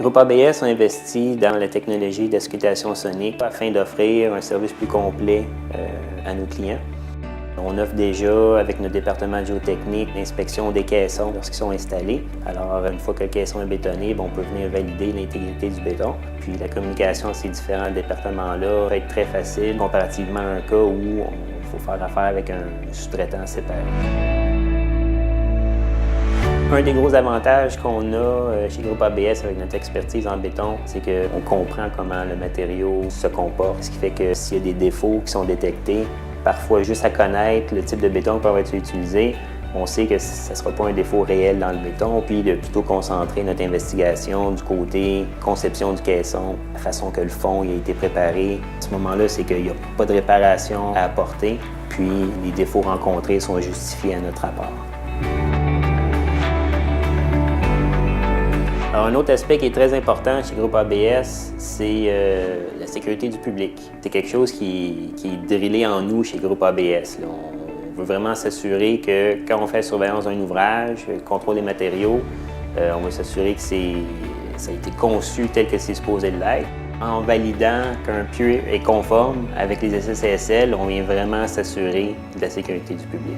Groupe ABS a investi dans la technologie d'auscultation sonique afin d'offrir un service plus complet à nos clients. On offre déjà, avec notre département de géotechnique, l'inspection des caissons lorsqu'ils sont installés. Alors, une fois que le caisson est bétonné, on peut venir valider l'intégrité du béton. Puis la communication entre ces différents départements-là va être très facile comparativement à un cas où il faut faire affaire avec un sous-traitant séparé. Un des gros avantages qu'on a chez Groupe ABS avec notre expertise en béton, c'est qu'on comprend comment le matériau se comporte, ce qui fait que s'il y a des défauts qui sont détectés, parfois juste à connaître le type de béton qui peut être utilisé, on sait que ce ne sera pas un défaut réel dans le béton, puis de plutôt concentrer notre investigation du côté conception du caisson, la façon que le fond a été préparé. À ce moment-là, c'est qu'il n'y a pas de réparation à apporter, puis les défauts rencontrés sont justifiés à notre rapport. Alors, un autre aspect qui est très important chez Groupe ABS, c'est la sécurité du public. C'est quelque chose qui est drillé en nous chez Groupe ABS. Là. On veut vraiment s'assurer que quand on fait la surveillance d'un ouvrage, le contrôle des matériaux, on va s'assurer que ça a été conçu tel que c'est supposé l'être. En validant qu'un pieu est conforme avec les SSCSL, on vient vraiment s'assurer de la sécurité du public.